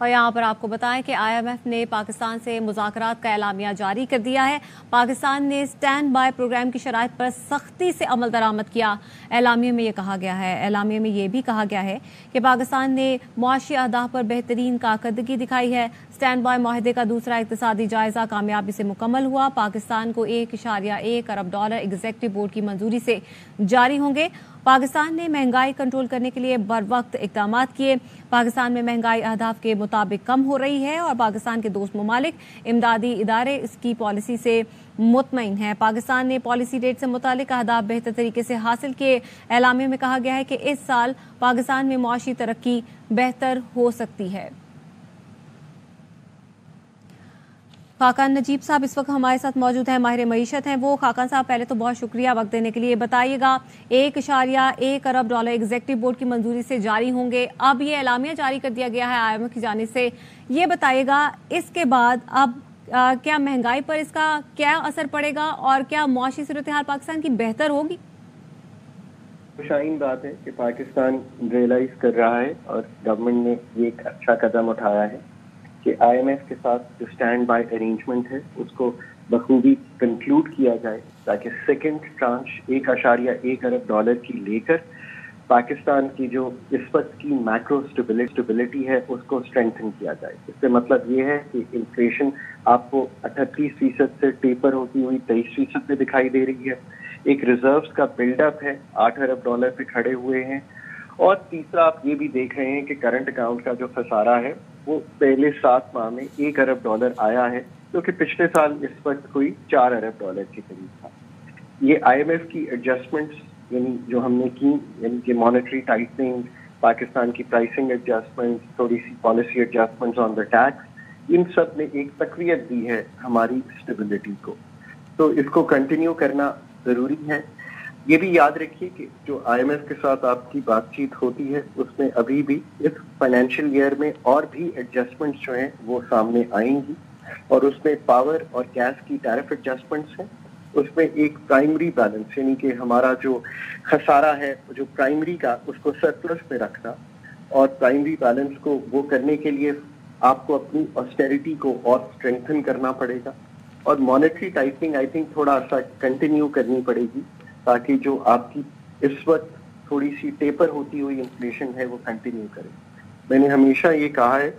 اور यहाँ पर आपको बताएं कि IMF ने पाकिस्तान से मुज़ाकरात का एलामिया जारी कर दिया है। पाकिस्तान ने स्टैंड बाय प्रोग्राम की शराइत पर सख्ती से अमल दरामद किया। एलामिया में ये भी कहा गया है कि पाकिस्तान ने मुआशी अहदाफ पर बेहतरीन कारकर्दगी दिखाई है। स्टैंड बाय माहदे का दूसरा इक़्तिसादी जायज़ा कामयाबी से मुकम्मल हुआ। पाकिस्तान को $1.1 अरब एग्जीक्यूटिव बोर्ड की मंजूरी से जारी होंगे। पाकिस्तान ने महंगाई कंट्रोल करने के लिए बरवक्त इक़दामात किए। पाकिस्तान में महंगाई अहदाफ के मुताबिक कम हो रही है और पाकिस्तान के दोस्त ममालिक इमदादी इदारे इसकी पॉलिसी से मुतमईन है। पाकिस्तान ने पॉलिसी रेट से मुतालिक अहदाफ बेहतर तरीके से हासिल किए। एलामिया में कहा गया है कि इस साल पाकिस्तान में मुआशी तरक्की बेहतर हो सकती है। खाकान नजीब साहब इस वक्त हमारे साथ मौजूद हैं, माहिर मईशत हैं वो। खाकान साहब पहले तो बहुत शुक्रिया वक्त देने के लिए। बताइएगा, $1.1 अरब एग्जीक्यूटिव बोर्ड की मंजूरी से जारी होंगे। अब ये एलामिया जारी कर दिया गया है IMF की जानिब से। ये बताइएगा इसके बाद अब क्या महंगाई पर इसका क्या असर पड़ेगा और क्या मुआशी सूरत हाल पाकिस्तान की बेहतर होगी? शाइन बात है कि पाकिस्तान रियलाइज कर रहा है और गवर्नमेंट ने एक अच्छा कदम उठाया है कि IMF के साथ जो स्टैंड बाय अरेंजमेंट है उसको बखूबी कंक्लूड किया जाए ताकि सेकंड ट्रांच $1.1 अरब की लेकर पाकिस्तान की जो इस वक्त की मैक्रो स्टेबिलिटी है उसको स्ट्रेंथन किया जाए। इससे मतलब ये है कि इन्फ्लेशन आपको 38% से टेपर होती हुई 23% पे दिखाई दे रही है। एक रिजर्व्स का बिल्डअप है, $8 अरब पे खड़े हुए हैं। और तीसरा आप ये भी देख रहे हैं कि करंट अकाउंट का जो खसारा है वो पहले 7 माह में $1 अरब आया है, जो कि पिछले साल इस वक्त कोई $4 अरब के करीब था। ये IMF की एडजस्टमेंट्स यानी जो हमने की, यानी कि मॉनेटरी टाइटनिंग, पाकिस्तान की प्राइसिंग एडजस्टमेंट, थोड़ी सी policy adjustments on the tax, इन सब ने एक तकवीत दी है हमारी स्टेबिलिटी को। तो इसको कंटिन्यू करना ज़रूरी है। ये भी याद रखिए कि जो IMF के साथ आपकी बातचीत होती है उसमें अभी भी इस फाइनेंशियल ईयर में और भी एडजस्टमेंट्स जो हैं वो सामने आएंगी और उसमें पावर और गैस की टैरिफ एडजस्टमेंट्स हैं। उसमें एक प्राइमरी बैलेंस यानी कि हमारा जो खसारा है जो प्राइमरी का उसको सरप्लस में रखना और प्राइमरी बैलेंस को वो करने के लिए आपको अपनी ऑस्टेरिटी को और स्ट्रेंथन करना पड़ेगा और मॉनेटरी टाइटनिंग आई थिंक थोड़ा सा कंटिन्यू करनी पड़ेगी ताकि जो आपकी इस वक्त थोड़ी सी टेपर होती हुई इन्फ्लेशन है वो कंटिन्यू करे। मैंने हमेशा ये कहा है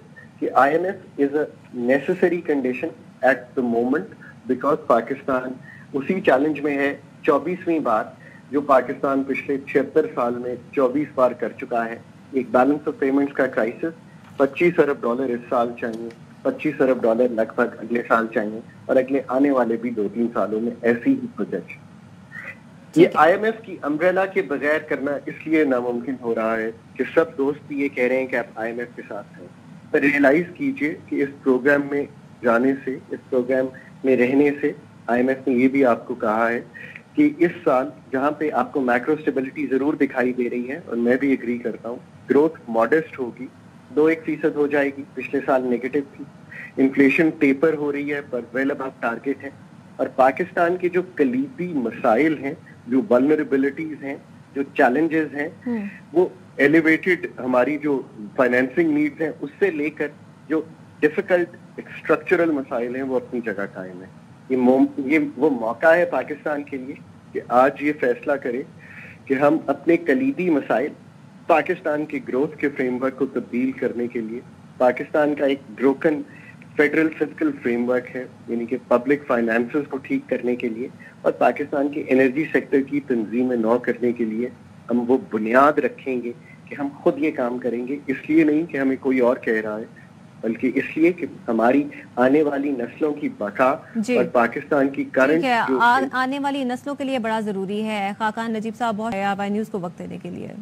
कि IMF is a necessary condition at the moment because Pakistan उसी चैलेंज में है 24वीं बार जो पाकिस्तान पिछले 76 साल में 24 बार कर चुका है। एक बैलेंस ऑफ पेमेंट्स का क्राइसिस, $25 अरब इस साल चाहिए, $25 अरब लगभग अगले साल चाहिए और अगले आने वाले भी 2-3 सालों में ऐसी ही प्रोजेक्शन। ये IMF की अम्ब्रेला के बगैर करना इसलिए नामुमकिन हो रहा है कि सब दोस्त भी ये कह रहे हैं कि आप IMF के साथ हैं, पर रियलाइज कीजिए कि इस प्रोग्राम में जाने से, इस प्रोग्राम में रहने से IMF ने ये भी आपको कहा है कि इस साल जहाँ पे आपको मैक्रो स्टेबिलिटी जरूर दिखाई दे रही है और मैं भी एग्री करता हूँ, ग्रोथ मॉडेस्ट होगी, 2-1% हो जाएगी, पिछले साल नेगेटिव थी, इन्फ्लेशन टेपर हो रही है पर वेल अबव टारगेट है और पाकिस्तान के जो कलीदी मसाइल हैं, जो वल्नरेबिलिटीज हैं, जो चैलेंजेस हैं, वो एलिवेटेड हमारी जो फाइनेंसिंग नीड्स हैं उससे लेकर जो डिफिकल्ट स्ट्रक्चरल मसाइल हैं वो अपनी जगह कायम है। ये वो मौका है पाकिस्तान के लिए कि आज ये फैसला करे कि हम अपने कलीदी मसाइल पाकिस्तान के ग्रोथ के फ्रेमवर्क को तब्दील करने के लिए, पाकिस्तान का एक ब्रोकन फेडरल फिस्कल फ्रेमवर्क है यानी कि पब्लिक फाइनेंसेस को ठीक करने के लिए और पाकिस्तान के एनर्जी सेक्टर की तंजीम नौ करने के लिए हम वो बुनियाद रखेंगे कि हम खुद ये काम करेंगे, इसलिए नहीं कि हमें कोई और कह रहा है बल्कि इसलिए कि हमारी आने वाली नस्लों की बका और पाकिस्तान की करंट आने वाली नस्लों के लिए बड़ा जरूरी है। खाकान नजीब साहब बहुत न्यूज़ को वक्त देने के लिए।